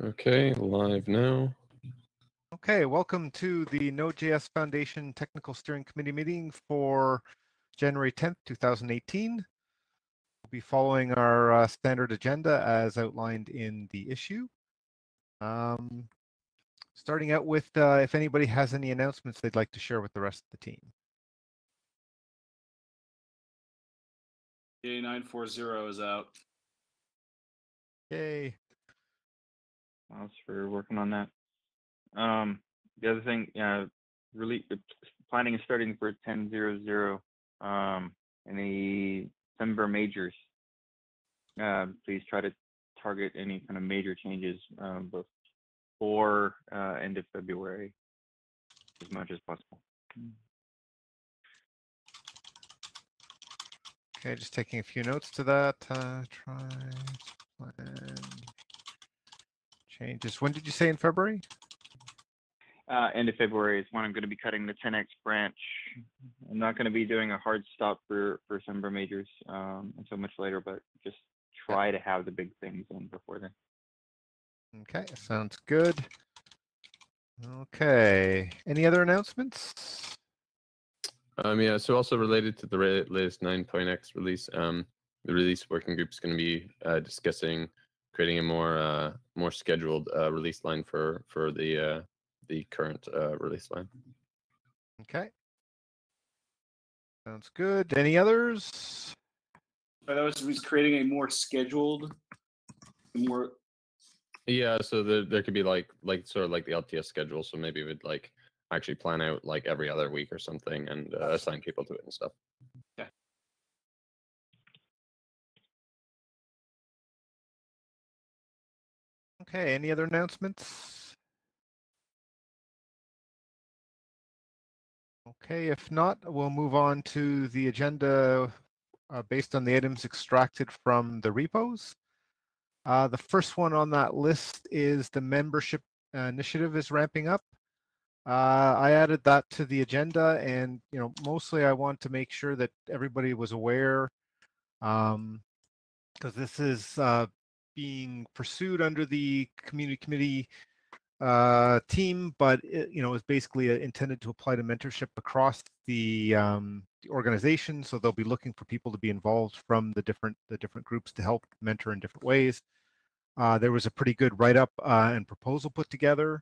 Okay, live now. Okay, welcome to the Node.js Foundation Technical Steering Committee meeting for January 10th, 2018. We'll be following our standard agenda as outlined in the issue. Starting out with if anybody has any announcements they'd like to share with the rest of the team. A940 is out. Yay. Thanks for working on that. The other thing, really planning is starting for 10.0.0 in the December majors. Please try to target any kind of major changes before end of February as much as possible. Okay, just taking a few notes to that. Try plan changes. When did you say in February? End of February is when I'm going to be cutting the 10x branch. I'm not going to be doing a hard stop for December majors until much later, but just try to have the big things in before then. Okay, sounds good. Okay, any other announcements? Yeah, so also related to the latest 9.x release, the release working group is going to be discussing creating a more scheduled release line for the current release line. Okay. Sounds good. Any others? That was creating a more scheduled, more. Yeah, so there could be like sort of like the LTS schedule. So maybe we'd like actually plan out like every other week or something and assign people to it and stuff. Yeah. Okay, any other announcements? Okay, if not, we'll move on to the agenda based on the items extracted from the repos. The first one on that list is the membership initiative is ramping up. I added that to the agenda, and mostly I want to make sure that everybody was aware, because this is being pursued under the community committee team, but it is basically intended to apply to mentorship across the organization. So they'll be looking for people to be involved from the different groups to help mentor in different ways. There was a pretty good write-up and proposal put together.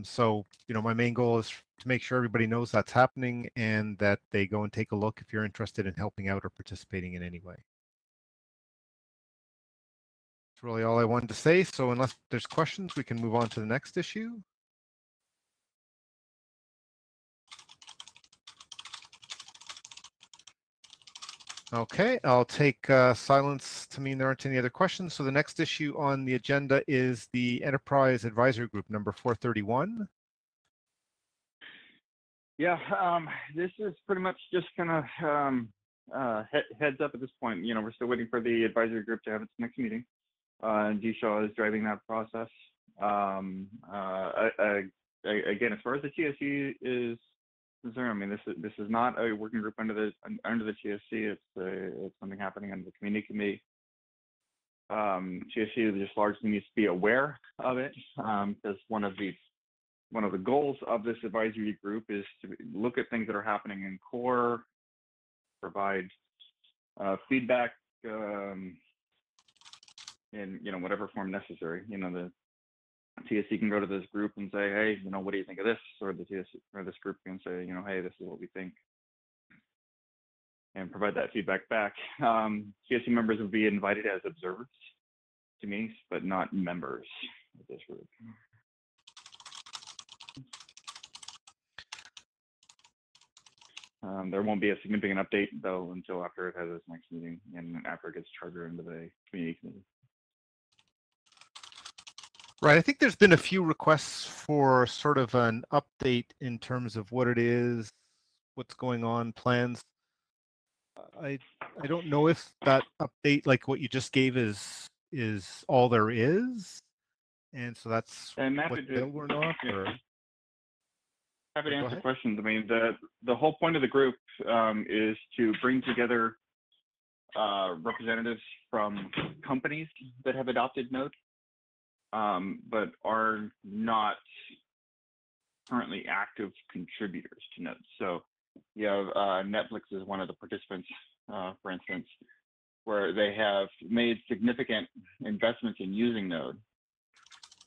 So my main goal is to make sure everybody knows that's happening and that they go and take a look if you're interested in helping out or participating in any way. That's really all I wanted to say. So unless there's questions, we can move on to the next issue. Okay, I'll take silence to mean there aren't any other questions. So the next issue on the agenda is the Enterprise Advisory Group number 431. Yeah, this is pretty much just kind of heads up at this point. We're still waiting for the advisory group to have its next meeting. And Dshaw is driving that process. Again, as far as the TSC is concerned, I mean, this is not a working group under the TSC. It's something happening under the community committee. TSC just largely needs to be aware of it, because one of the goals of this advisory group is to look at things that are happening in core, provide feedback in whatever form necessary. The TSC can go to this group and say, hey, what do you think of this? Or the TSC or this group can say, hey, this is what we think, and provide that feedback back. TSC members will be invited as observers to meetings, but not members of this group. There won't be a significant update, though, until after it has its next meeting and after it gets chartered into the community committee. Right, I think there's been a few requests for sort of an update in terms of what it is, what's going on, plans. I don't know if that update, like what you just gave, is all there is, and so that's what they'll learn off. Or happy to answer questions. I mean, the whole point of the group is to bring together representatives from companies that have adopted Node but are not currently active contributors to Node. So you have Netflix is one of the participants, for instance, where they have made significant investments in using Node,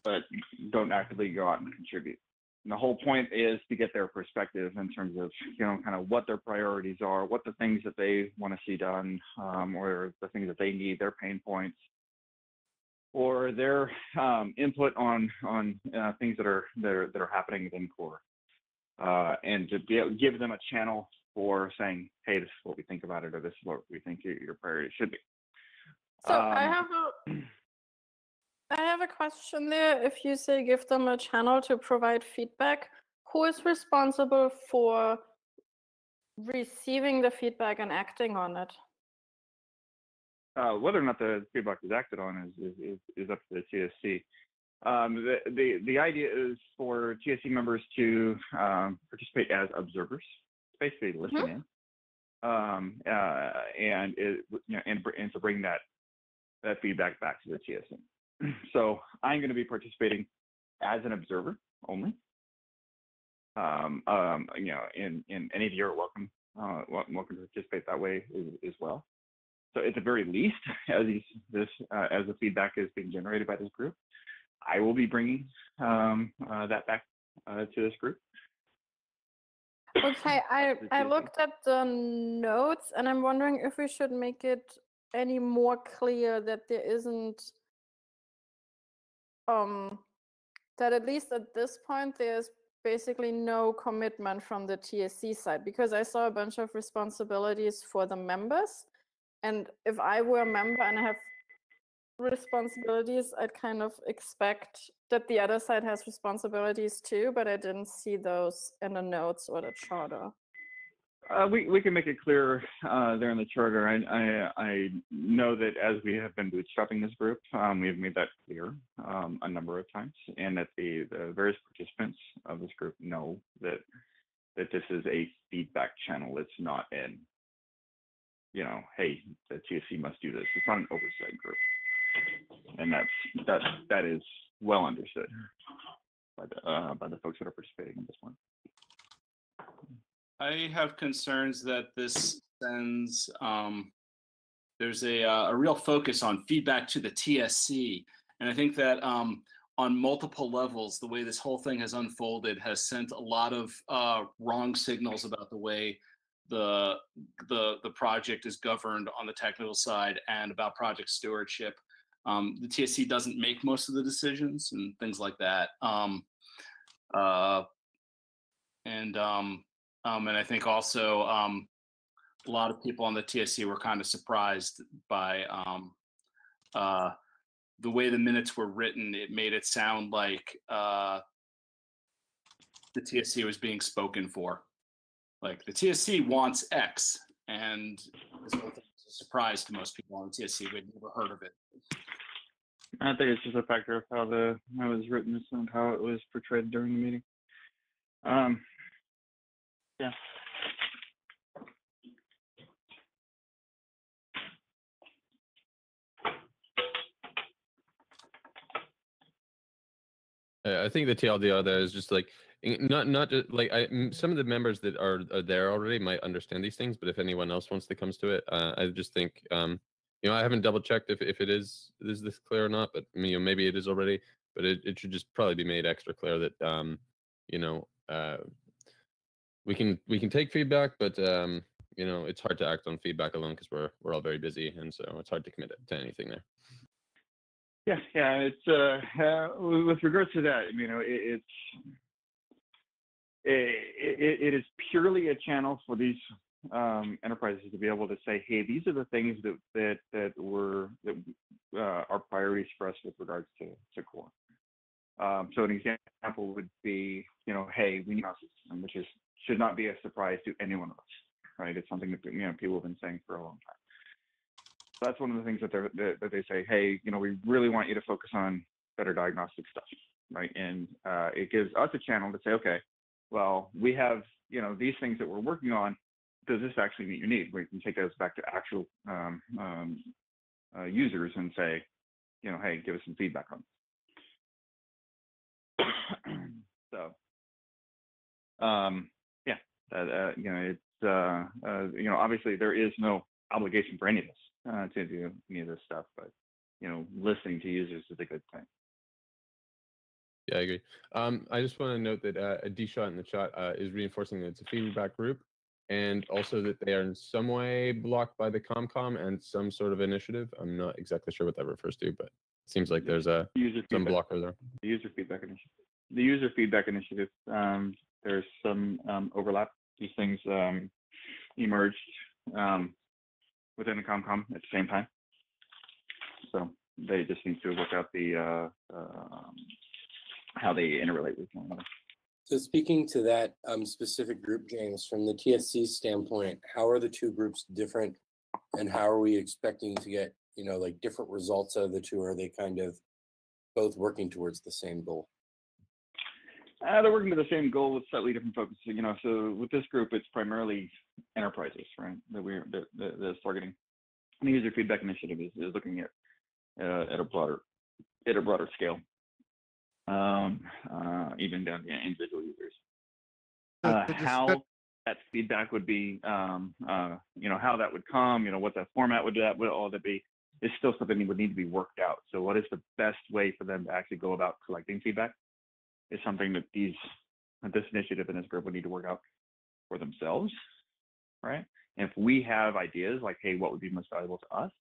but don't actively go out and contribute. And the whole point is to get their perspective in terms of, kind of what their priorities are, what the things that they want to see done, or the things that they need, their pain points, or their input on things that are happening within core, and to be able to give them a channel for saying, hey, this is what we think about it, or this is what we think your priority should be. So I have a question there. If you say give them a channel to provide feedback, who is responsible for receiving the feedback and acting on it? Whether or not the feedback is acted on is up to the TSC. The idea is for TSC members to participate as observers, basically listen in, and to bring that feedback back to the TSC. So I'm going to be participating as an observer only. And any of you are welcome to participate that way as well. So at the very least, as the feedback is being generated by this group, I will be bringing that back to this group. Okay, I looked at the notes, and I'm wondering if we should make it any more clear that there isn't, that at least at this point, there's basically no commitment from the TSC side, because I saw a bunch of responsibilities for the members. And if I were a member and I have responsibilities, I'd kind of expect that the other side has responsibilities too, but I didn't see those in the notes or the charter. We can make it clear there in the charter. I know that as we have been bootstrapping this group, we have made that clear a number of times, and that the various participants of this group know that this is a feedback channel. It's not an, hey, the TSC must do this. It's not an oversight group, and that is well understood by the folks that are participating in this one. I have concerns that this sends, there's a real focus on feedback to the TSC. And I think that on multiple levels, the way this whole thing has unfolded has sent a lot of wrong signals about the way the project is governed on the technical side and about project stewardship. The TSC doesn't make most of the decisions and things like that. And I think also a lot of people on the TSC were kind of surprised by the way the minutes were written. It made it sound like the TSC was being spoken for. Like, the TSC wants X, and this whole thing was a surprise to most people on the TSC who had never heard of it. I think it's just a factor of how it was written and how it was portrayed during the meeting. Yeah. I think the TLDR there is just like not just like some of the members that are there already might understand these things, but if anyone else wants to comes to it, I just think I haven't double checked if it is this clear or not, but maybe it is already, but it should just probably be made extra clear that we can take feedback, but it's hard to act on feedback alone because we're all very busy, and so it's hard to commit to anything there. Yeah, it's with regards to that, it is purely a channel for these enterprises to be able to say, hey, these are the things that are priorities for us with regards to core. So an example would be, hey, we need a system, which should not be a surprise to any one of us, right? It's something that people have been saying for a long time. So that's one of the things that they say, hey, we really want you to focus on better diagnostic stuff, right? And it gives us a channel to say, okay, well, we have these things that we're working on. Does this actually meet your need? We can take those back to actual users and say, hey, give us some feedback on this. So, yeah, it's obviously there is no obligation for any of us to do any of this stuff, but listening to users is a good thing. Yeah, I agree. I just want to note that a D-Shot in the chat is reinforcing that it's a feedback group, and also that they are in some way blocked by the ComCom and some sort of initiative. I'm not exactly sure what that refers to, but it seems like there's some blocker there. The user feedback initiative. The user feedback initiative. There's some overlap. These things emerged within the ComCom at the same time, so they just need to work out the how they interrelate with one another. So speaking to that specific group, James, from the TSC standpoint, how are the two groups different, and how are we expecting to get, like different results out of the two? Are they kind of both working towards the same goal? They're working to the same goal with slightly different focus. So with this group, it's primarily enterprises, right? That's targeting. And the user feedback initiative is looking at a broader scale. Even down to individual users. How that feedback would be, how that would come, what that format would all that be, is still something that would need to be worked out. So what is the best way for them to actually go about collecting feedback is something that this initiative and this group would need to work out for themselves, right? And if we have ideas like, hey, what would be most valuable to us,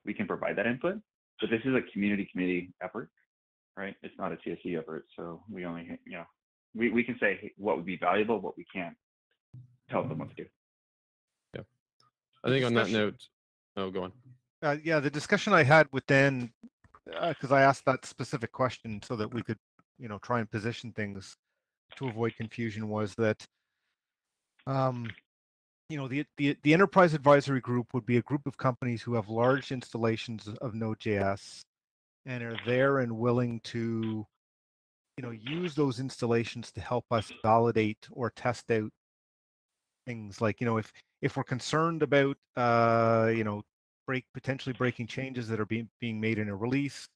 we can provide that input. But this is a community committee effort, right? It's not a TSC effort. So we only, we can say, hey, what would be valuable, what we can't tell them what to do. Yeah. I think on that note, oh, go on. Yeah, the discussion I had with Dan, because I asked that specific question so that we could, try and position things to avoid confusion, was that, the enterprise advisory group would be a group of companies who have large installations of Node.js and are there and willing to, use those installations to help us validate or test out things like, if we're concerned about, potentially breaking changes that are being made in a release,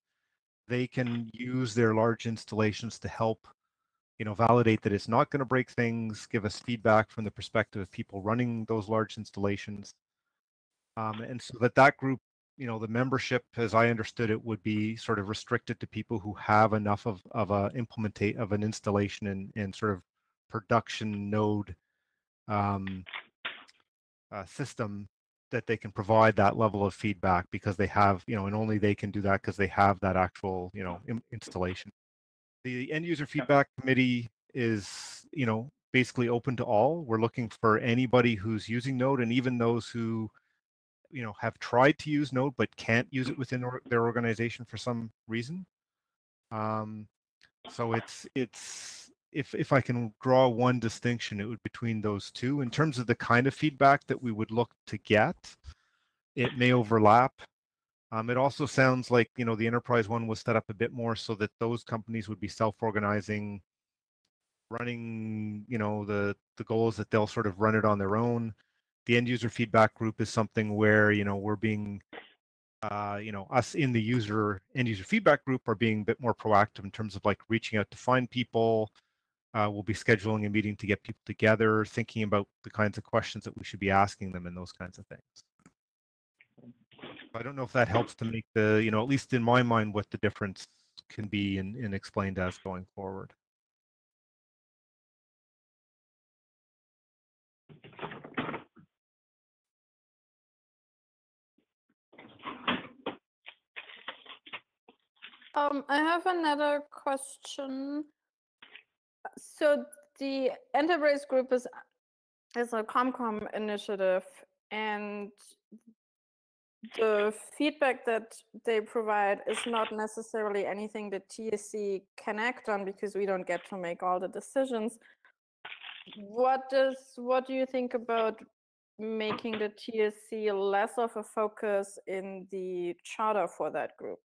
they can use their large installations to help, validate that it's not going to break things, give us feedback from the perspective of people running those large installations. And so that group, the membership, as I understood it, would be sort of restricted to people who have enough of an installation and sort of production node system that they can provide that level of feedback, because they have, and only they can do that because they have that actual, installation. The end user feedback committee is, basically open to all. We're looking for anybody who's using Node, and even those who, have tried to use Node but can't use it within their organization for some reason. So it's if I can draw one distinction, it would be between those two. In terms of the kind of feedback that we would look to get, it may overlap. It also sounds like, the enterprise one was set up a bit more so that those companies would be self-organizing, running, the goals that they'll sort of run it on their own. The end user feedback group is something where, we're being, us in the end user feedback group are being a bit more proactive in terms of like reaching out to find people. We'll be scheduling a meeting to get people together, thinking about the kinds of questions that we should be asking them and those kinds of things. I don't know if that helps to make the, at least in my mind, what the difference can be and explained as going forward. I have another question. So the enterprise group is a ComCom initiative, and the feedback that they provide is not necessarily anything that TSC can act on, because we don't get to make all the decisions. What do you think about making the TSC less of a focus in the charter for that group?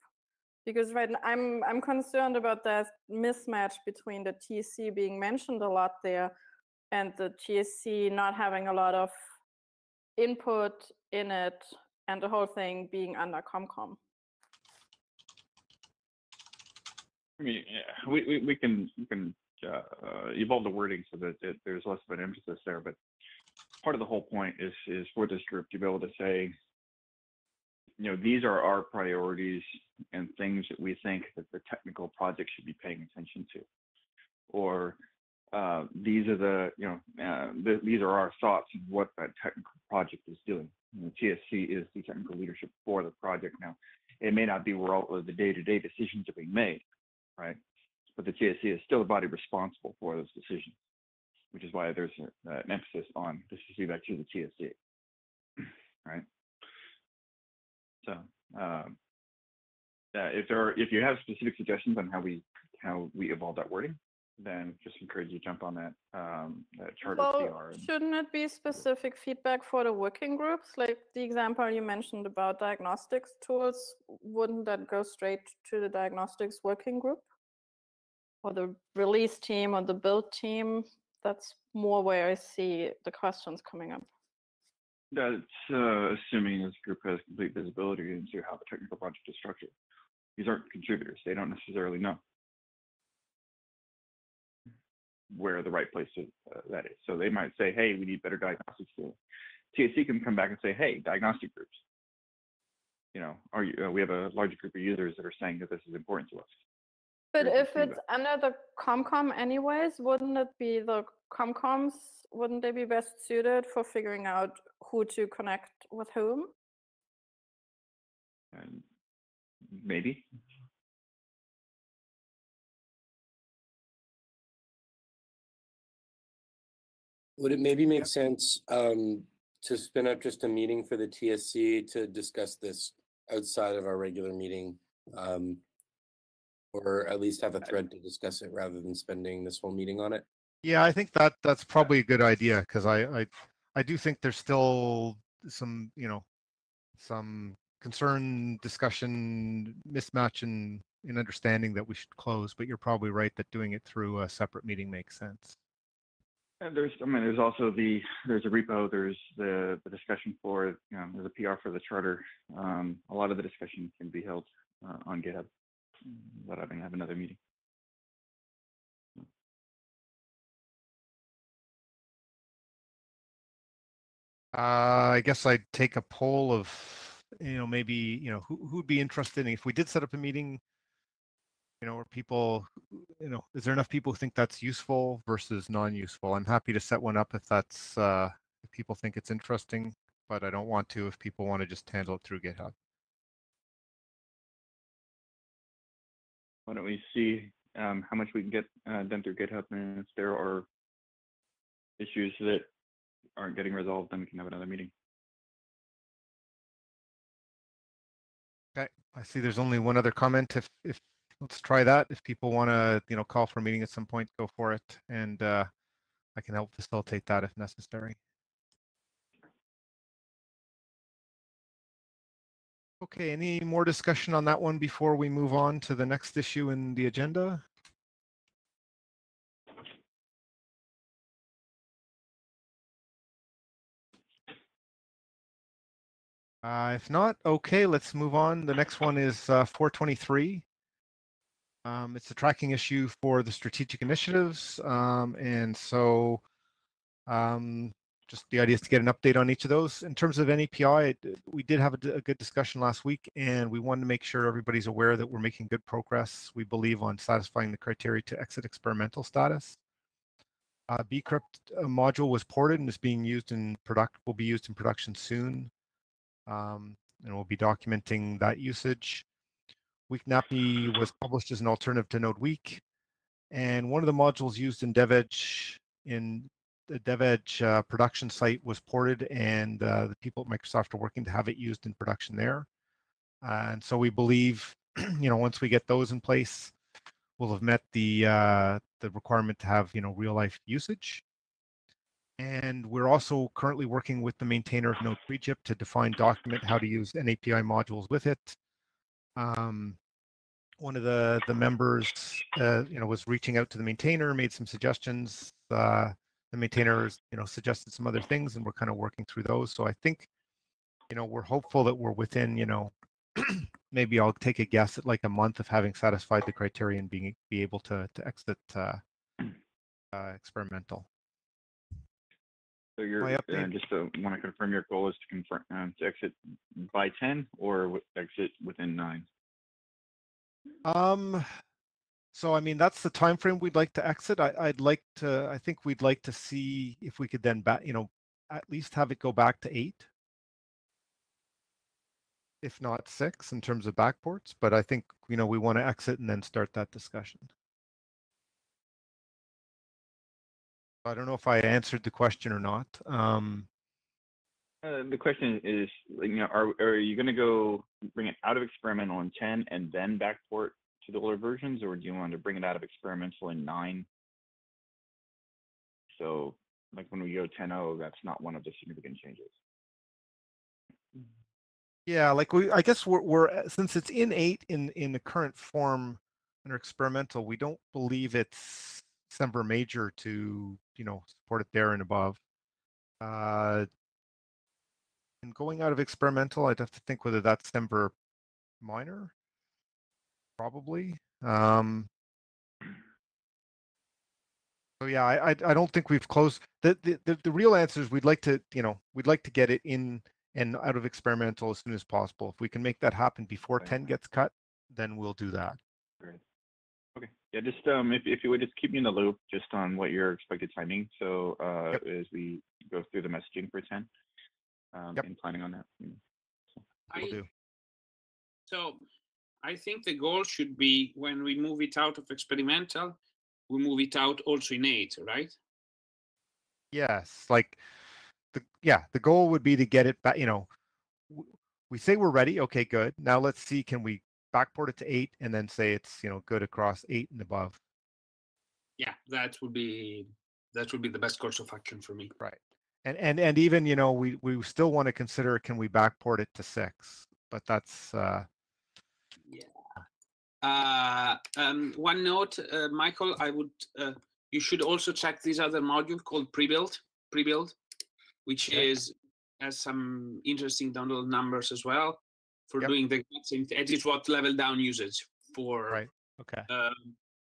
Because right now I'm concerned about that mismatch between the TSC being mentioned a lot there and the TSC not having a lot of input in it, and the whole thing being under ComCom. I mean, yeah, we can evolve the wording so that there's less of an emphasis there. But part of the whole point is for this group to be able to say, you know, these are our priorities and things that we think that the technical project should be paying attention to, or these are the, you know, these are our thoughts on what that technical project is doing. And the TSC is the technical leadership for the project. Now, it may not be where all of the day-to-day decisions are being made, right? But the TSC is still the body responsible for those decisions, which is why there's an emphasis on this is feedback to the TSC, right? So, if you have specific suggestions on how we evolve that wording, then just encourage you to jump on that charter PR. Shouldn't it be specific feedback for the working groups? Like the example you mentioned about diagnostics tools, wouldn't that go straight to the diagnostics working group? Or the release team or the build team? That's more where I see the questions coming up. That's assuming this group has complete visibility into how the technical project is structured. These aren't contributors. They don't necessarily know where the right place to, that is. So they might say, hey, we need better diagnostics tools. TSC can come back and say, hey, diagnostic groups, you know, we have a large group of users that are saying that this is important to us. But if it's under the ComCom anyways, wouldn't it be the ComComs, wouldn't they be best suited for figuring out who to connect with whom? Maybe. Would it maybe make sense to spin up just a meeting for the TSC to discuss this outside of our regular meeting? Or at least have a thread to discuss it rather than spending this whole meeting on it? Yeah, I think that's probably a good idea, because I do think there's still some, you know, some concern, discussion, mismatch in understanding that we should close, but you're probably right that doing it through a separate meeting makes sense. And there's also there's a repo, there's the discussion for, you know, there's a PR for the charter. A lot of the discussion can be held on GitHub without having to have another meeting. I guess I'd take a poll of, you know, maybe, you know, who'd be interested in, if we did set up a meeting, you know, or people, you know, is there enough people who think that's useful versus non-useful? I'm happy to set one up if that's, if people think it's interesting, but I don't want to if people want to just handle it through GitHub. Why don't we see how much we can get done through GitHub, and if there are issues that aren't getting resolved, then we can have another meeting. Okay, I see there's only one other comment. If let's try that. If people want to, you know, call for a meeting at some point, go for it, and I can help facilitate that if necessary. Okay, any more discussion on that one before we move on to the next issue in the agenda? If not, okay, let's move on. The next one is 423. It's a tracking issue for the strategic initiatives. And so just the idea is to get an update on each of those. In terms of NAPI, we did have a good discussion last week, and we wanted to make sure everybody's aware that we're making good progress, we believe, on satisfying the criteria to exit experimental status. Bcrypt module was ported and is being used in will be used in production soon. And we'll be documenting that usage. WeakNAPI was published as an alternative to NodeWeak, and one of the modules used in DevEdge the DevEdge production site was ported, and the people at Microsoft are working to have it used in production there. And so we believe, you know, once we get those in place, we'll have met the requirement to have, you know, real life usage. And we're also currently working with the maintainer of Node.js to document how to use NAPI modules with it. One of the members, you know, was reaching out to the maintainer, made some suggestions. The maintainer, you know, suggested some other things, and we're kind of working through those. So I think, you know, we're hopeful that we're within, you know, maybe I'll take a guess at like a month of having satisfied the criteria and be able to exit experimental. So you're just want to confirm your goal is to confirm to exit by 10 or exit within 9. So I mean that's the time frame we'd like to exit. I think we'd like to see if we could then at least have it go back to 8, if not 6 in terms of backports. But I think we want to exit and then start that discussion. I don't know if I answered the question or not. The question is, are you going to go bring it out of experimental in 10 and then backport to the older versions, or do you want to bring it out of experimental in 9? So, like when we go 10.0, that's not one of the significant changes. Yeah, like I guess we're since it's in 8 in the current form under experimental, we don't believe it's Semver major to support it there and above. And going out of experimental, I'd have to think whether that's Semver minor, probably. So yeah, I don't think we've closed. The real answer is we'd like to get it in and out of experimental as soon as possible. If we can make that happen before 10 gets cut, then we'll do that. Great. Okay. Yeah, just if you would just keep me in the loop just on what your expected timing. So as we go through the messaging for 10, and planning on that. Will do. So I think the goal should be when we move it out of experimental, we move it out also in 8, right? Yes, like the goal would be to get it back. We say we're ready. Okay, good. Now let's see, can we backport it to 8 and then say it's good across 8 and above. Yeah, that would be the best course of action for me. Right. And even we still want to consider, can we backport it to 6? But that's one note, Michael, I would you should also check this other module called prebuild, which has some interesting download numbers as well for doing the same thing. It is what level down usage for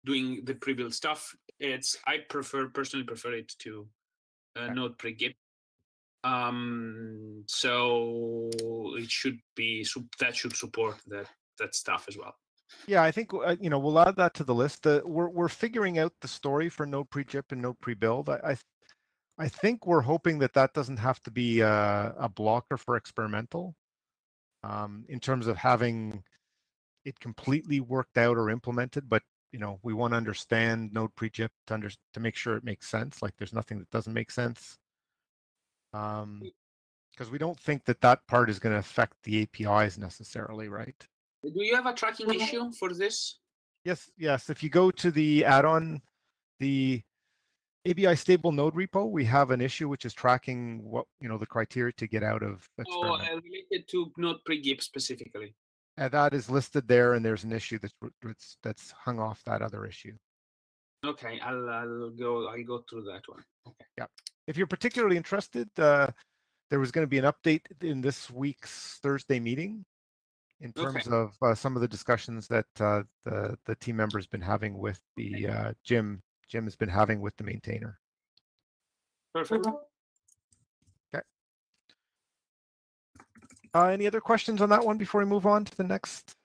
doing the prebuild stuff. I personally prefer it to Node pre-gip. So it should be that should support that stuff as well. Yeah, I think we'll add that to the list. We're figuring out the story for Node pre-gip and Node pre-build. I think we're hoping that doesn't have to be a blocker for experimental, in terms of having it completely worked out or implemented. But we want to understand Node pre-gip to make sure it makes sense. Like there's nothing that doesn't make sense, because we don't think that part is going to affect the APIs necessarily, right? Do you have a tracking issue for this? Yes. If you go to the add-on, the ABI stable node repo, we have an issue which is tracking what the criteria to get out of experiment. Oh, related to Node pre-gip specifically. And that is listed there, and there's an issue that's hung off that other issue. Okay, I'll go through that one. Okay. Yeah. If you're particularly interested, there was going to be an update in this week's Thursday meeting in terms of some of the discussions that the team member's been having with the Jim has been having with the maintainer. Perfect. Okay. Any other questions on that one before we move on to the next?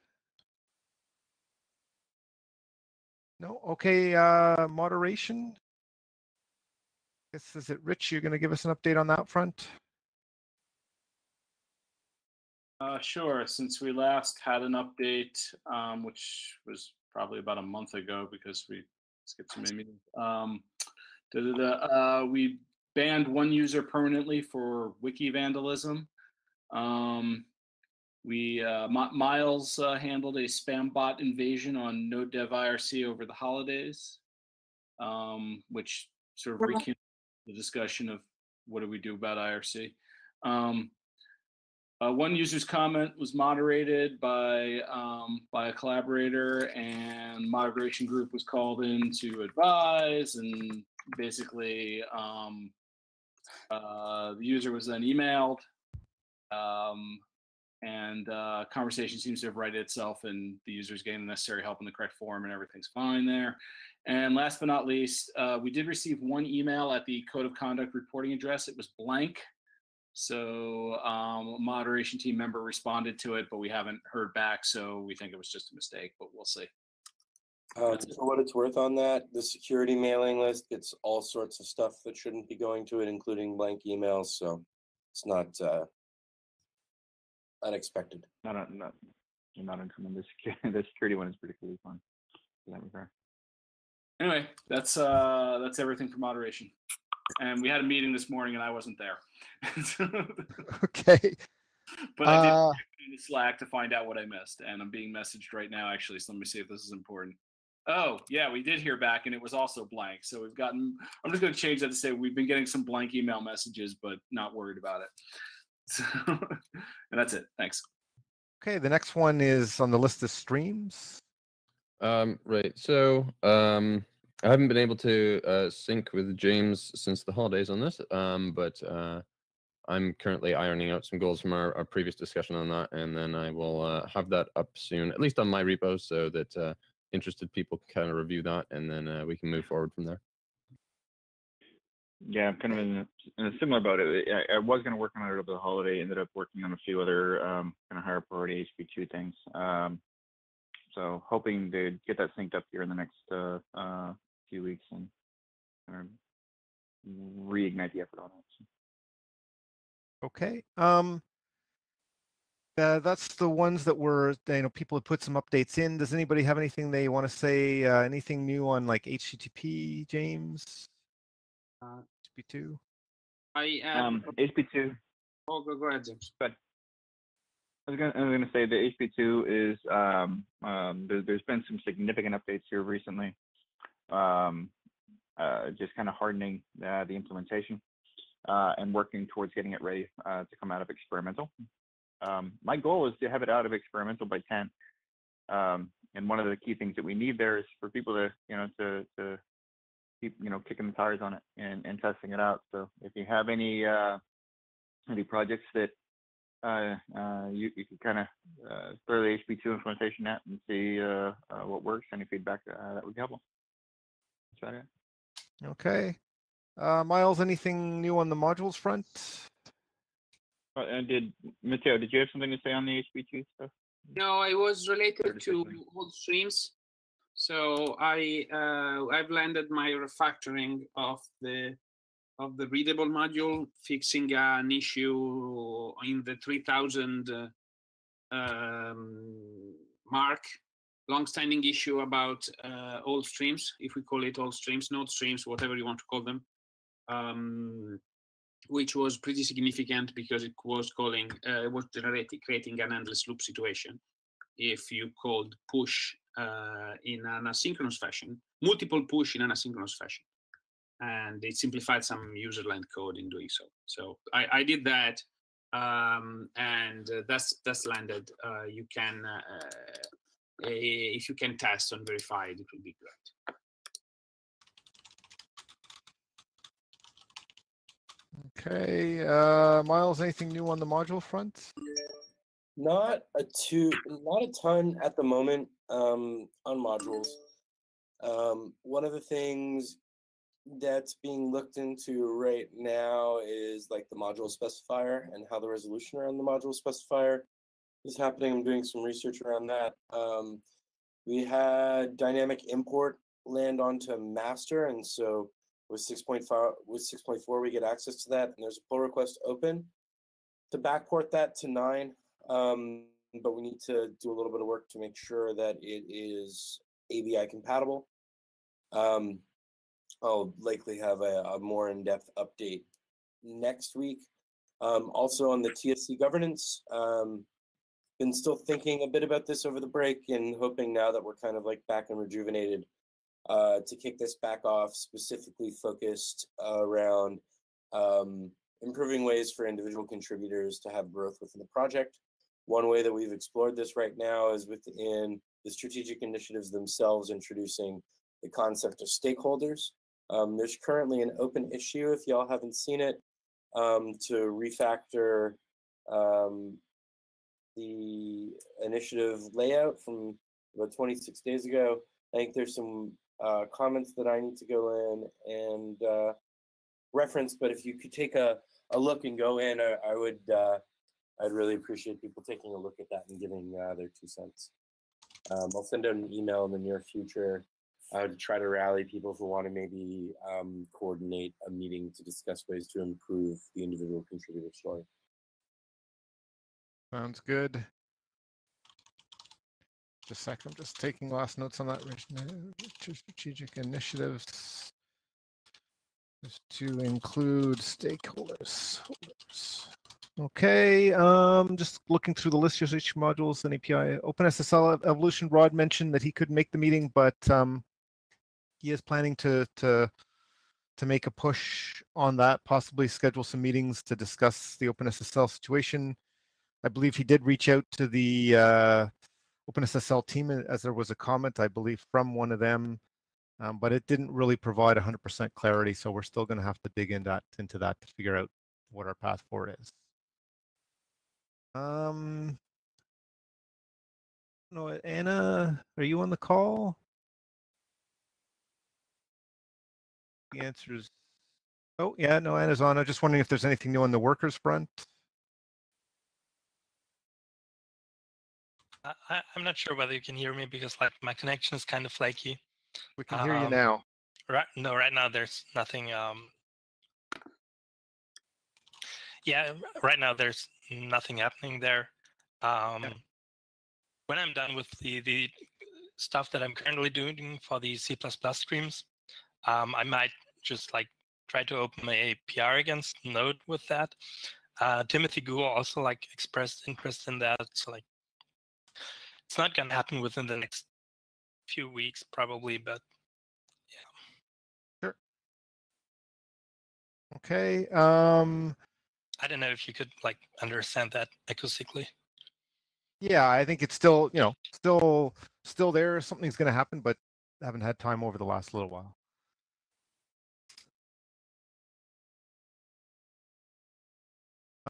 No? Okay, moderation. Is it Rich? You're going to give us an update on that front? Sure. Since we last had an update, which was probably about a month ago because we skipped so many meetings, we banned one user permanently for wiki vandalism. Miles handled a spam bot invasion on Node Dev IRC over the holidays, which sort of rekindled the discussion of what do we do about IRC. One user's comment was moderated by a collaborator, and moderation group was called in to advise, and basically the user was then emailed and conversation seems to have righted itself, and the user's getting the necessary help in the correct form, and everything's fine there. And last but not least, we did receive one email at the code of conduct reporting address. It was blank. So a moderation team member responded to it, but we haven't heard back. So we think it was just a mistake, but we'll see. For what it's worth on that, the security mailing list gets all sorts of stuff that shouldn't be going to it, including blank emails. So it's not unexpected. Not uncommon. The security one is particularly fun in that regard. Anyway, that's everything for moderation. And we had a meeting this morning, and I wasn't there. Okay. But I did check in the Slack to find out what I missed, and I'm being messaged right now, actually. So let me see if this is important. Oh, yeah, we did hear back, and it was also blank. So we've gotten. I'm just going to change that to say we've been getting some blank email messages, but not worried about it. So, and that's it. Thanks. Okay, the next one is on the list of streams. Right. So I haven't been able to sync with James since the holidays on this, but I'm currently ironing out some goals from our previous discussion on that, and then I will have that up soon, at least on my repo, so that interested people can kind of review that, and then we can move forward from there. Yeah, I'm kind of in a similar boat. I was going to work on it over the holiday. Ended up working on a few other kind of higher priority HB2 things. So hoping to get that synced up here in the next few weeks and kind of reignite the effort on it. Okay. That's the ones that were, people had put some updates in. Does anybody have anything they want to say? Anything new on like HTTP, James? HB2? HB2. Oh, go ahead, James. But I was going to say the HB2 is there's been some significant updates here recently, just kind of hardening the implementation and working towards getting it ready to come out of experimental. My goal is to have it out of experimental by 10. And one of the key things that we need there is for people to keep kicking the tires on it and testing it out. So if you have any projects that you can kind of throw the HB2 implementation at and see what works, any feedback that would be helpful. That's about it. Okay. Miles, anything new on the modules front? Matteo, did you have something to say on the HB2 stuff? No, it was related to all streams. So I've landed my refactoring of the readable module, fixing an issue in the 3000 mark, long-standing issue about all streams, if we call it all streams, node streams, whatever you want to call them, which was pretty significant because it was creating an endless loop situation. If you called push in an asynchronous fashion, multiple push in an asynchronous fashion. And it simplified some user-land code in doing so. So I did that, and that's landed. You can, if you can test and verify it, it will be great. Okay, Miles, anything new on the module front? Not a ton at the moment on modules. One of the things that's being looked into right now is like the module specifier and how the resolution around the module specifier is happening. I'm doing some research around that. We had dynamic import land onto master, and so with 6.4 we get access to that, and there's a pull request open to backport that to 9. But we need to do a little bit of work to make sure that it is ABI compatible. I'll likely have a more in-depth update next week. Also on the TSC governance, been still thinking a bit about this over the break and hoping now that we're kind of like back and rejuvenated to kick this back off, specifically focused around improving ways for individual contributors to have growth within the project. One way that we've explored this right now is within the strategic initiatives themselves, introducing the concept of stakeholders. There's currently an open issue, if y'all haven't seen it, to refactor the initiative layout from about 26 days ago. I think there's some comments that I need to go in and reference, but if you could take a look and go in, I would, I'd really appreciate people taking a look at that and giving their 2 cents. I'll send out an email in the near future to try to rally people who want to maybe coordinate a meeting to discuss ways to improve the individual contributor story. Sounds good. Just a sec, I'm just taking last notes on that. Strategic initiatives is to include stakeholders. Okay, just looking through the list of each modules and API. OpenSSL Evolution, Rod mentioned that he couldn't make the meeting, but he is planning to make a push on that, possibly schedule some meetings to discuss the OpenSSL situation. I believe he did reach out to the OpenSSL team, as there was a comment, I believe, from one of them, but it didn't really provide 100% clarity, so we're still going to have to dig into that to figure out what our path forward is. No, Anna, are you on the call? The answer is, oh yeah, no, Anna's on. I'm just wondering if there's anything new on the workers front. I'm not sure whether you can hear me because like my connection is kind of flaky. We can hear you now. Right now there's nothing. Yeah, right now there's nothing happening there. When I'm done with the stuff that I'm currently doing for the C++ streams, I might just like try to open a PR against Node with that. Timothy Gu also like expressed interest in that. So like, it's not gonna happen within the next few weeks probably, but yeah. Sure. Okay. I don't know if you could like understand that acoustically. Yeah, I think it's still, you know, still there. Something's going to happen, but I haven't had time over the last little while.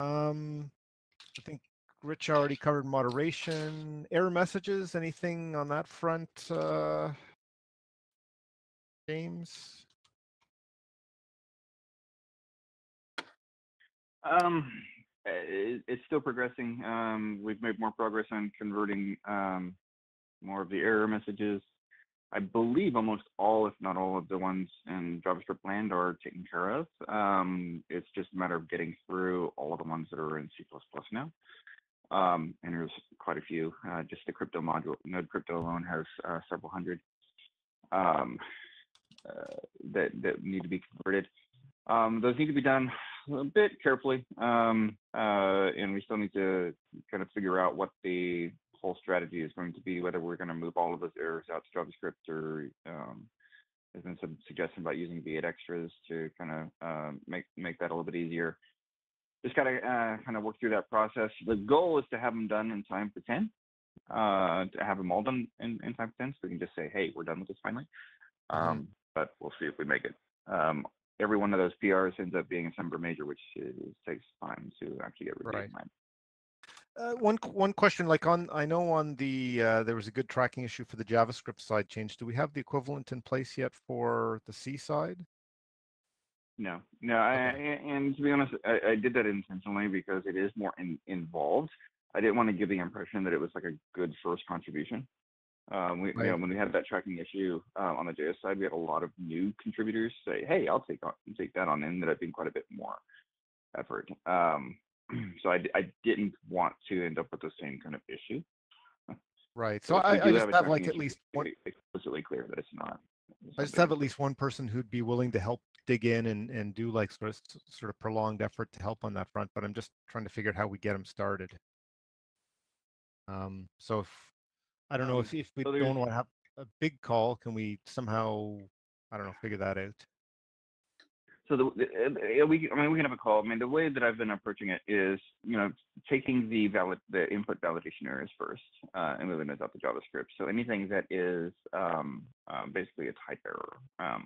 I think Rich already covered moderation. Error messages, anything on that front, James? It's still progressing. We've made more progress on converting more of the error messages. I believe almost all, if not all, of the ones in JavaScript land are taken care of. It's just a matter of getting through all of the ones that are in C++ now. And there's quite a few. Just the crypto module, Node Crypto alone has several hundred that need to be converted. Those need to be done a bit carefully, and we still need to kind of figure out what the whole strategy is going to be, whether we're going to move all of those errors out to JavaScript, or there's been some suggestion about using V8 extras to kind of make that a little bit easier. Just got to kind of work through that process. The goal is to have them done in time for 10, to have them all done in time for 10, so we can just say, hey, we're done with this finally. But we'll see if we make it. Every one of those PRs ends up being a December major, which takes time to actually get reviewed. Right. One question, like I know on the there was a good tracking issue for the JavaScript side change. Do we have the equivalent in place yet for the C side? No. Okay. And to be honest, I did that intentionally because it is more involved. I didn't want to give the impression that it was like a good first contribution. You know, when we had that tracking issue on the JS side, we had a lot of new contributors say, "Hey, I'll take that on," and ended up being quite a bit more effort. So I didn't want to end up with the same kind of issue. Right. So I just have like at least one explicitly clear that it's not. I just have at least one person who'd be willing to help dig in and do like sort of prolonged effort to help on that front. But I'm just trying to figure out how we get them started. So if I don't know if we don't want to have a big call, can we somehow, I don't know, figure that out? So we can have a call. I mean, the way that I've been approaching it is, you know, taking the input validation errors first and moving those out to JavaScript. So anything that is basically a type error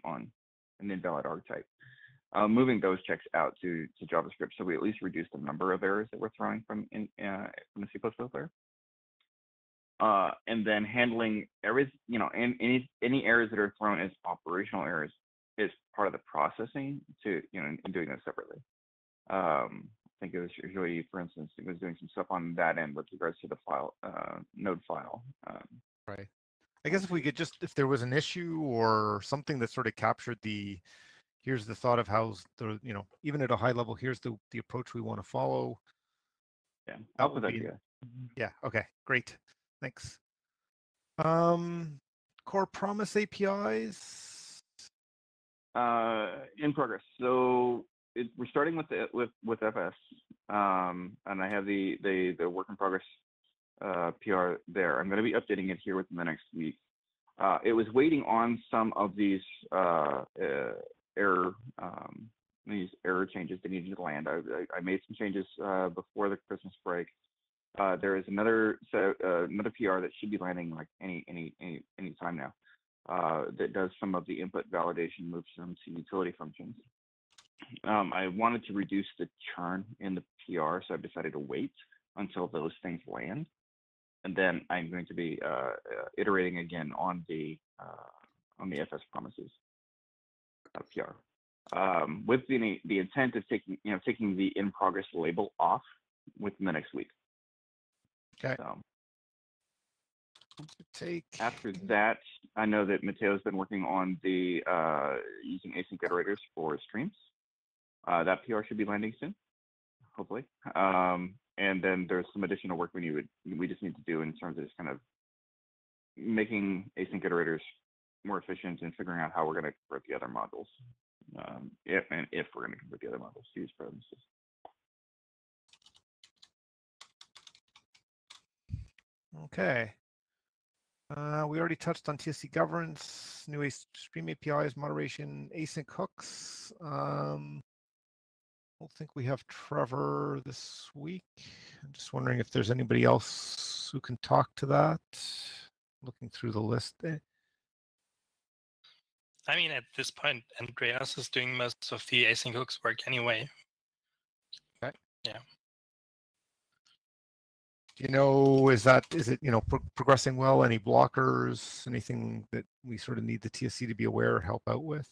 on an invalid archetype, moving those checks out to JavaScript, so we at least reduce the number of errors that we're throwing from the C++ layer. and then handling errors, and any errors that are thrown as operational errors is part of the processing and doing that separately. I think it was usually, for instance, it was doing some stuff on that end with regards to the file, node file. Right. I guess if we could if there was an issue or something that sort of captured here's the thought of how even at a high level, here's the approach we want to follow. Yeah, I'll put that together. Yeah. Okay. Great. Thanks. Core promise APIs. In progress. So we're starting with FS, and I have the work in progress PR there. I'm going to be updating it here within the next week. It was waiting on some of these error changes that needed to land. I made some changes before the Christmas break. There is another PR that should be landing like any time now. That does some of the input validation, moves some to utility functions. I wanted to reduce the churn in the PR, so I've decided to wait until those things land, and then I'm going to be iterating again on the FS promises PR, with the intent of taking the in progress label off within the next week. Okay. So, after that, I know that Mateo's been working on the using async iterators for streams. That PR should be landing soon, hopefully. And then there's some additional work we just need to do in terms of just kind of making async iterators more efficient and figuring out how we're going to convert the other modules, if we're going to convert the other modules to use premises. Okay. We already touched on TSC governance, new stream APIs, moderation, async hooks. I don't think we have Trevor this week. I'm just wondering if there's anybody else who can talk to that. Looking through the list. I mean, at this point, Andreas is doing most of the async hooks work anyway. Okay. Yeah. Do you know, is it progressing well? Any blockers? Anything that we sort of need the TSC to be aware or help out with?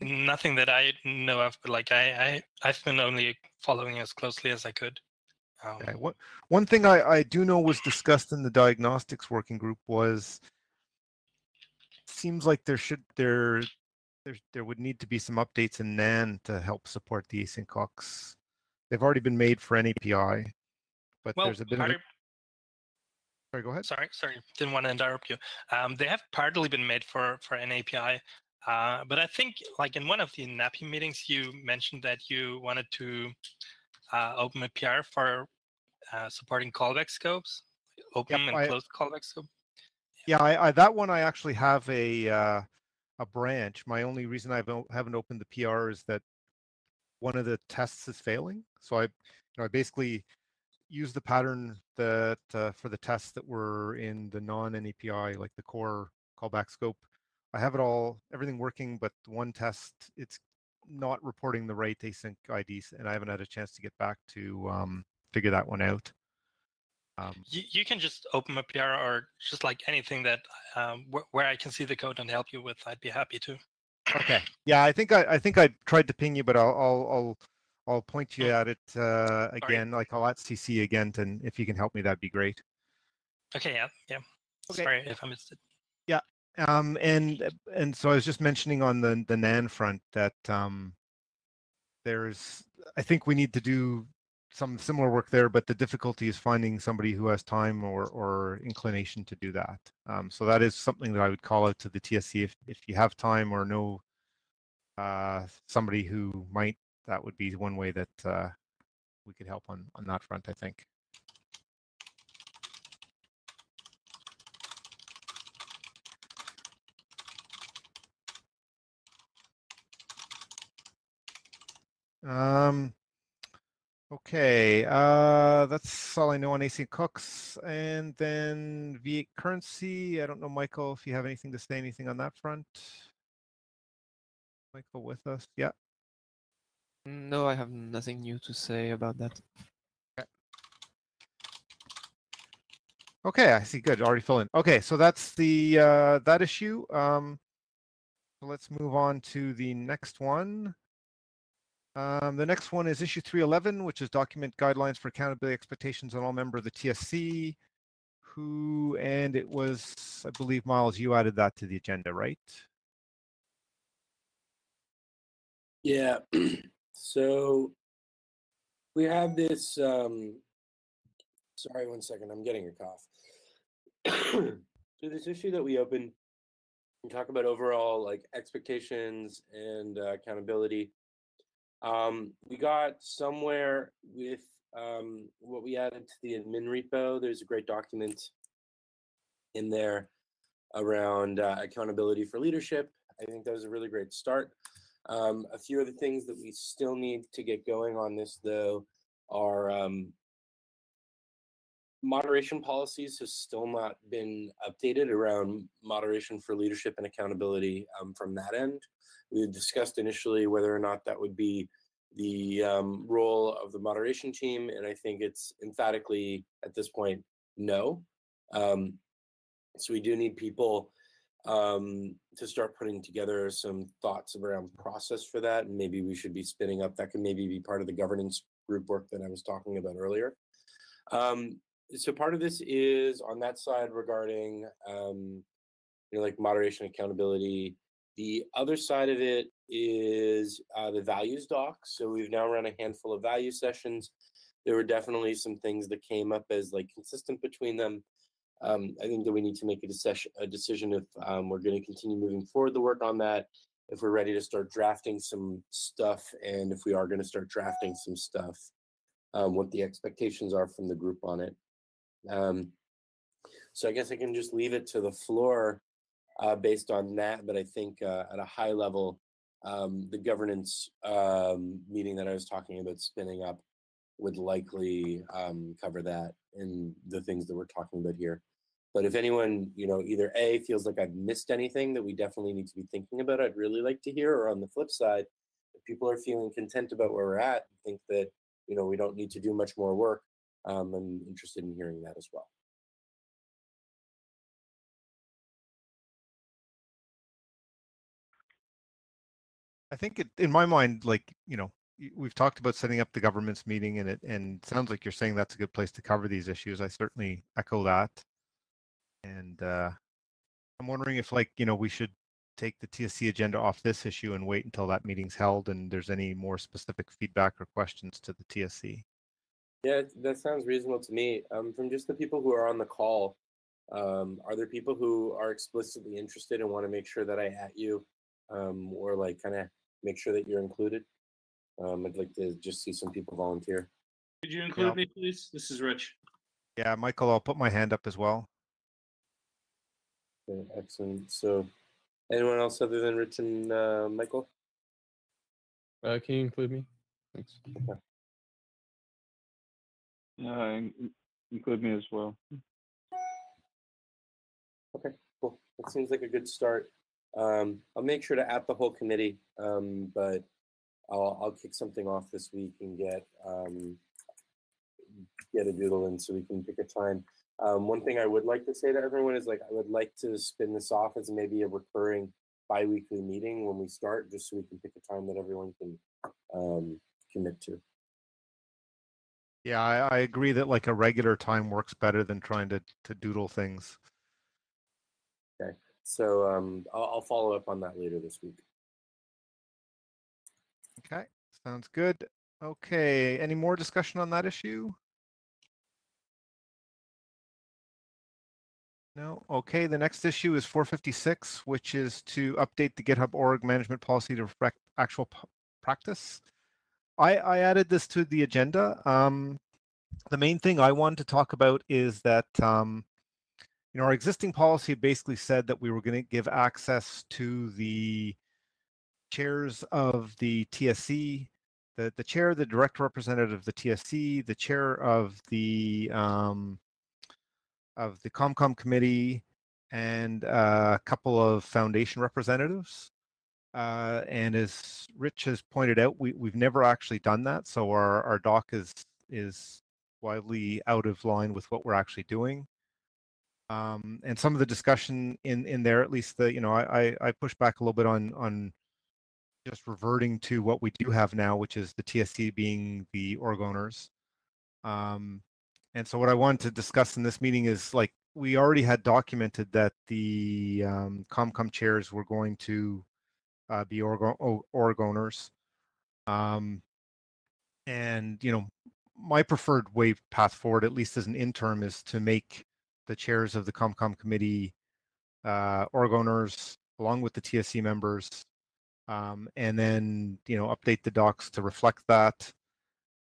Nothing that I know of, but like I've been only following as closely as I could. Okay. One thing I do know was discussed in the diagnostics working group was, seems like there would need to be some updates in NAN to help support the async hooks. They've already been made for an API, but there's a bit of Sorry, go ahead. Sorry, didn't want to interrupt you. They have partly been made for an API, but I think like in one of the NAPI meetings, you mentioned that you wanted to open a PR for supporting callback scopes, open and closed callback scope. Yeah, that one I actually have a branch. My only reason I haven't opened the PR is that one of the tests is failing. So I basically use the pattern that for the tests that were in the non-NAPI, like the core callback scope. I have everything working, but one test, it's not reporting the right async IDs, and I haven't had a chance to get back to figure that one out. You can just open a PR or just like anything that where I can see the code and help you with. I'd be happy to. Okay. Yeah, I think I tried to ping you, but I'll point you at it again. Like I'll at CC again, and if you can help me, that'd be great. Okay. Yeah. Okay. Sorry if I missed it. Yeah. And so I was just mentioning on the NAN front that I think we need to do some similar work there, but the difficulty is finding somebody who has time or inclination to do that. So that is something that I would call out to the TSC if you have time or know somebody who might. That would be one way that we could help on that front, I think. Okay, that's all I know on async hooks. And then V8 currency, I don't know, Michael, if you have anything to say, anything on that front. Michael with us? Yeah. No, I have nothing new to say about that. Okay. Okay, I see. Good. Already filling. Okay, so that's the that issue. So let's move on to the next one. The next one is issue 311, which is document guidelines for accountability expectations on all members of the TSC. And it was, I believe, Miles, you added that to the agenda, right? Yeah. So we have this. Sorry, 1 second. I'm getting a cough. So this issue that we opened, we talk about overall like expectations and accountability. We got somewhere with what we added to the admin repo. There's a great document in there around accountability for leadership. I think that was a really great start. A few of the things that we still need to get going on this, though, are moderation policies have still not been updated around moderation for leadership and accountability from that end. We had discussed initially whether or not that would be the role of the moderation team, and I think it's emphatically at this point no. So we do need people to start putting together some thoughts around process for that, and maybe we should be spinning up that can maybe be part of the governance group work that I was talking about earlier. So part of this is on that side regarding like moderation accountability. The other side of it is the values doc. So we've now run a handful of value sessions. There were definitely some things that came up as like consistent between them. I think that we need to make a decision if we're going to continue moving forward the work on that, if we're ready to start drafting some stuff, and if we are going to start drafting some stuff, what the expectations are from the group on it. So I guess I can just leave it to the floor based on that, but I think at a high level, the governance meeting that I was talking about spinning up would likely cover that and the things that we're talking about here. But if anyone, either A, feels like I've missed anything that we definitely need to be thinking about, I'd really like to hear, or on the flip side, if people are feeling content about where we're at, think that, we don't need to do much more work, I'm interested in hearing that as well. I think in my mind, we've talked about setting up the governance meeting, and it sounds like you're saying that's a good place to cover these issues. I certainly echo that. And I'm wondering if we should take the TSC agenda off this issue and wait until that meeting's held and there's any more specific feedback or questions to the TSC. Yeah, that sounds reasonable to me. From just the people who are on the call, are there people who are explicitly interested and want to make sure that I at you, or kind of make sure that you're included? I'd like to just see some people volunteer. Could you include me, please? This is Rich. Yeah, Michael, I'll put my hand up as well. Okay, excellent. So anyone else other than Rich and Michael? Can you include me? Thanks. Okay. Include me as well. Okay, cool. That seems like a good start. I'll make sure to app the whole committee, but I'll kick something off this week and get a doodle in so we can pick a time. One thing I would like to say to everyone is I would like to spin this off as maybe a recurring bi-weekly meeting when we start, just so we can pick a time that everyone can commit to. Yeah, I agree that a regular time works better than trying to doodle things. Okay, so I'll follow up on that later this week. Okay, sounds good. Okay, any more discussion on that issue? No? Okay, the next issue is 456, which is to update the GitHub org management policy to reflect actual practice. I added this to the agenda. The main thing I wanted to talk about is that our existing policy basically said that we were going to give access to the chairs of the TSC, the chair, the direct representative of the TSC, the chair of the ComCom committee, and a couple of foundation representatives. And as Rich has pointed out, we've never actually done that, so our doc is wildly out of line with what we're actually doing. And some of the discussion in there, at least I push back a little bit on just reverting to what we do have now, which is the TSC being the org owners. And so what I wanted to discuss in this meeting is, like, we already had documented that the ComCom chairs were going to be org owners. And my preferred way path forward, at least as an interim, is to make the chairs of the ComCom committee org owners along with the TSC members, and then update the docs to reflect that,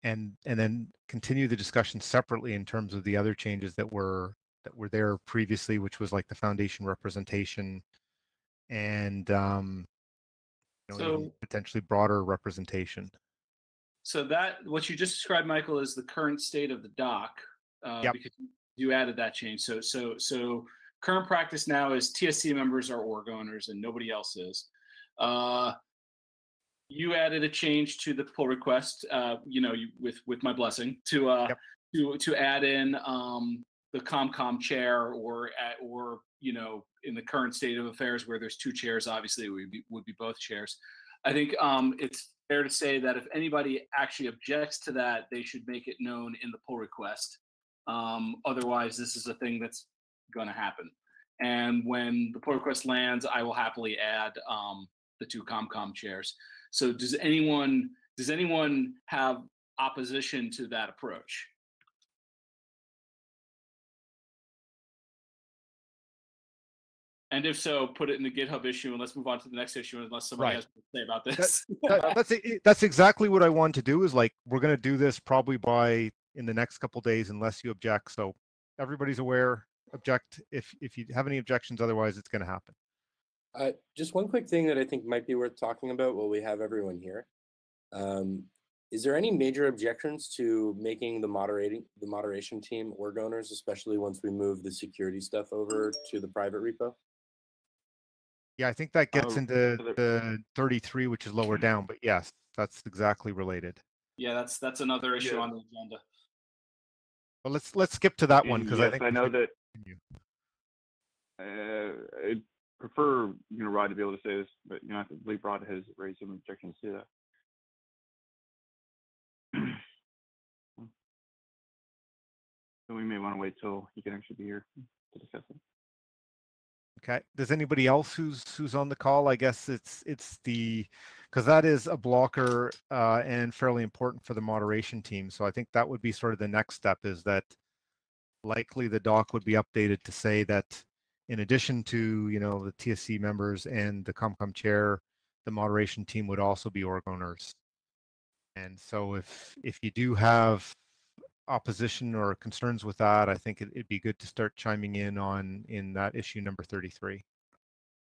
and then continue the discussion separately in terms of the other changes that were there previously, which was like the foundation representation and even potentially broader representation. So that what you just described, Michael, is the current state of the doc, Yep. because you added that change. So current practice now is TSC members are org owners and nobody else is. You added a change to the pull request, with my blessing, to add in the ComCom chair, or in the current state of affairs where there's two chairs, obviously it would be both chairs. I think it's fair to say that if anybody actually objects to that, they should make it known in the pull request. Otherwise, this is a thing that's going to happen. And when the pull request lands, I will happily add the two ComCom chairs. So does anyone have opposition to that approach? And if so, put it in the GitHub issue, and let's move on to the next issue unless somebody has to say about this. That's exactly what I want to do. Is like, we're going to do this probably in the next couple of days, unless you object. So everybody's aware. Object if you have any objections. Otherwise, it's going to happen. Just one quick thing that I think might be worth talking about while we have everyone here. Is there any major objections to making the moderation team org owners, especially once we move the security stuff over to the private repo? Yeah, I think that gets into the 33, which is lower down. But yes, that's exactly related. Yeah, that's another issue on the agenda. Well, let's skip to that one, because yes, I think I know that. I'd prefer Rod to be able to say this, but I believe Rod has raised some objections to that. So we may want to wait till he can actually be here to discuss it. Okay. Does anybody else who's on the call? I guess it's because that is a blocker and fairly important for the moderation team. So I think that would be sort of the next step, is that likely the doc would be updated to say that in addition to the TSC members and the ComCom chair, the moderation team would also be org owners. And so if you do have opposition or concerns with that, I think it'd be good to start chiming in that issue number 33.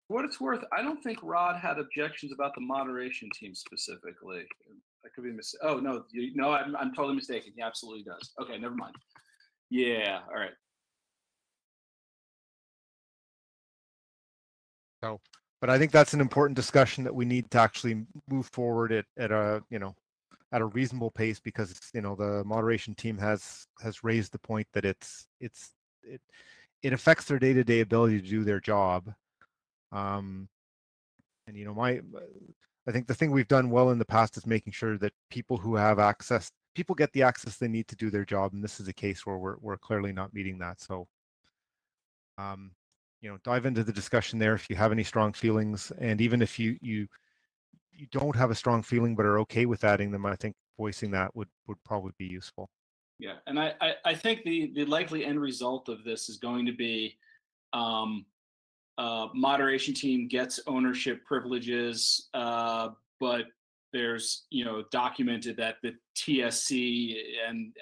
For what it's worth, I don't think Rod had objections about the moderation team specifically. I could be mistaken. Oh no, I'm totally mistaken. He absolutely does. Okay, never mind. Yeah, all right. So, but I think that's an important discussion that we need to actually move forward at a reasonable pace, because the moderation team has raised the point that it affects their day-to-day ability to do their job. And I think the thing we've done well in the past is making sure that people get the access they need to do their job, and this is a case where we're clearly not meeting that. So dive into the discussion there if you have any strong feelings, and even if you don't have a strong feeling but are okay with adding them, I think voicing that would probably be useful. Yeah, and I think the likely end result of this is going to be moderation team gets ownership privileges, but there's documented that the TSC and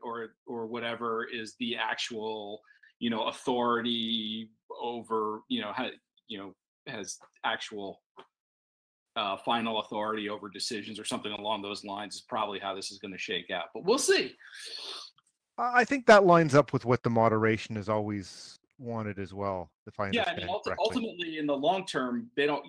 or whatever is the actual authority over has actual final authority over decisions or something along those lines is probably how this is going to shake out, but we'll see. I think that lines up with what the moderation has always wanted as well, if I understand correctly. Ultimately in the long term, they don't,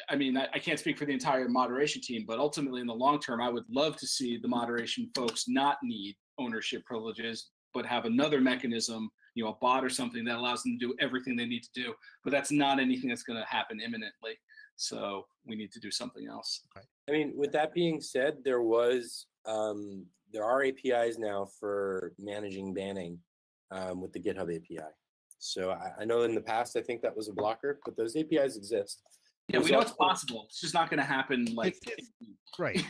I can't speak for the entire moderation team, but ultimately in the long term, I would love to see the moderation folks not need ownership privileges, but have another mechanism, you know, a bot or something that allows them to do everything they need to do. But that's not anything that's going to happen imminently. So we need to do something else. I mean, with that being said, there are APIs now for managing banning with the GitHub API. So I know in the past, I think that was a blocker, but those APIs exist. Yeah, we know it's possible. It's just not going to happen like right.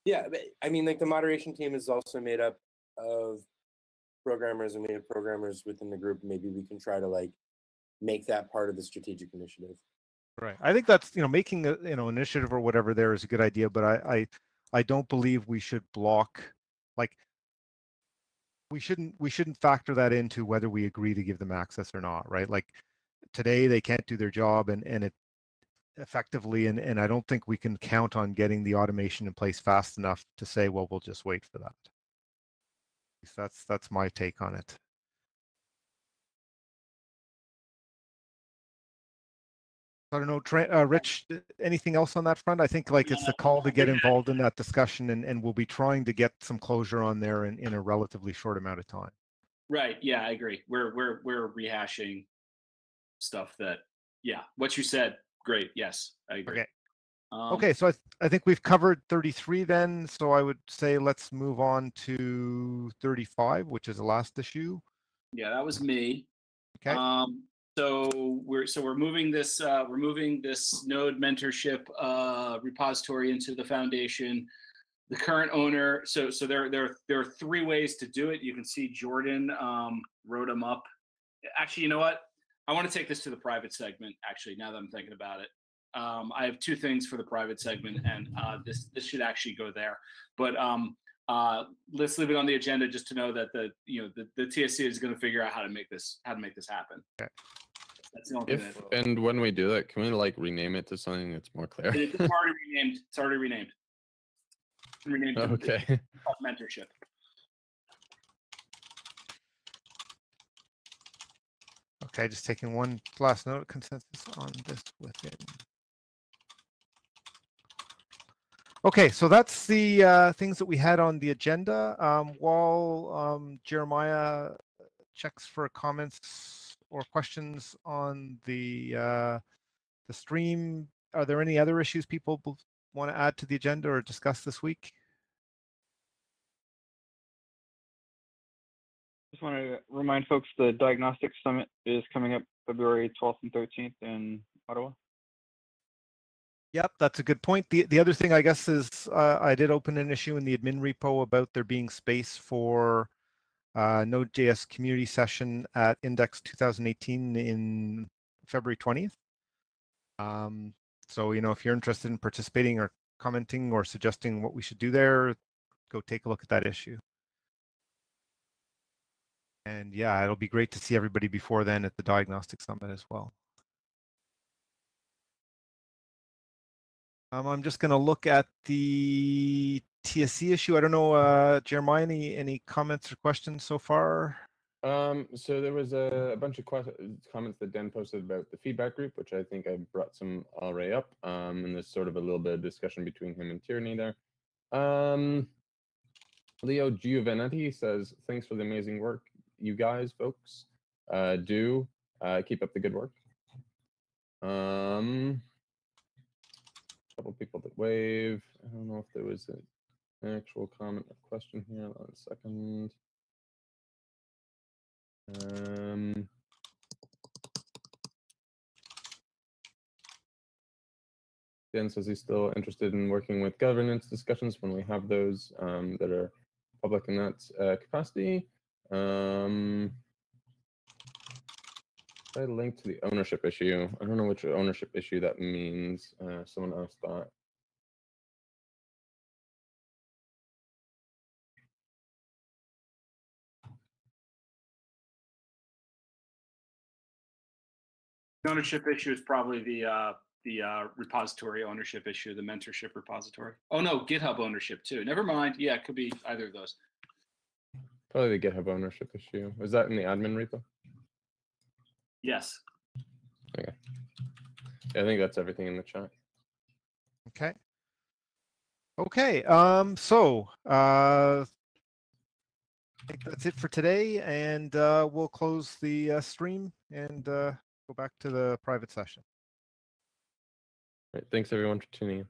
Yeah, but I mean, like the moderation team is also made up of programmers, and we have programmers within the group. Maybe we can try to like make that part of the strategic initiative. Right. I think that's, you know, making a, you know, initiative or whatever there is a good idea, but I don't believe we should block, like we shouldn't factor that into whether we agree to give them access or not, right? Like today they can't do their job and it effectively, and I don't think we can count on getting the automation in place fast enough to say, well, we'll just wait for that. That's my take on it. I don't know, Rich, anything else on that front? I think like it's a call to get involved in that discussion, and we'll be trying to get some closure on there in a relatively short amount of time. Right. Yeah, I agree. We're rehashing stuff that, yeah, what you said, great. Yes, I agree. Okay. Okay, so I think we've covered 33 then. So I would say let's move on to 35, which is the last issue. Yeah, that was me. Okay. So we're moving this Node mentorship repository into the foundation. The current owner. So there are 3 ways to do it. You can see Jordan wrote them up. Actually, you know what? I want to take this to the private segment. Actually, now that I'm thinking about it, I have 2 things for the private segment, and this should actually go there. But let's leave it on the agenda just to know that the TSC is going to figure out how to make this happen. Okay. That's the only thing. And when we do that, can we like rename it to something that's more clear? It's already renamed. It's already renamed. Renamed to Okay. mentorship. Okay, just taking one last note, consensus on this within. Okay, so that's the things that we had on the agenda. While Jeremiah checks for comments or questions on the stream, are there any other issues people want to add to the agenda or discuss this week? Just want to remind folks the Diagnostics Summit is coming up February 12th and 13th in Ottawa. Yep, that's a good point. The other thing, I guess, is I did open an issue in the admin repo about there being space for Node.js community session at Index 2018 in February 20th. So, you know, if you're interested in participating or commenting or suggesting what we should do there, go take a look at that issue. And yeah, it'll be great to see everybody before then at the Diagnostic Summit as well. I'm just going to look at the TSC issue. I don't know, Jeremiah, any comments or questions so far? So there was a bunch of comments that Dan posted about the feedback group, which I think I brought some already up. And there's sort of a little bit of discussion between him and Tierney there. Leo Giovanetti says, thanks for the amazing work, you guys, folks. Keep up the good work. Couple people that wave. I don't know if there was an actual comment or question here. Hold on a second. Dan says he's still interested in working with governance discussions when we have those that are public in that capacity. I linked to the ownership issue. I don't know which ownership issue that means. Someone asked that. The ownership issue is probably the repository ownership issue, the mentorship repository. Oh no, GitHub ownership too. Never mind. Yeah, it could be either of those. Probably the GitHub ownership issue. Was that in the admin repo? Yes. Okay. Yeah, I think that's everything in the chat. Okay. Okay. So think that's it for today, and we'll close the stream and go back to the private session. Right, thanks everyone for tuning in.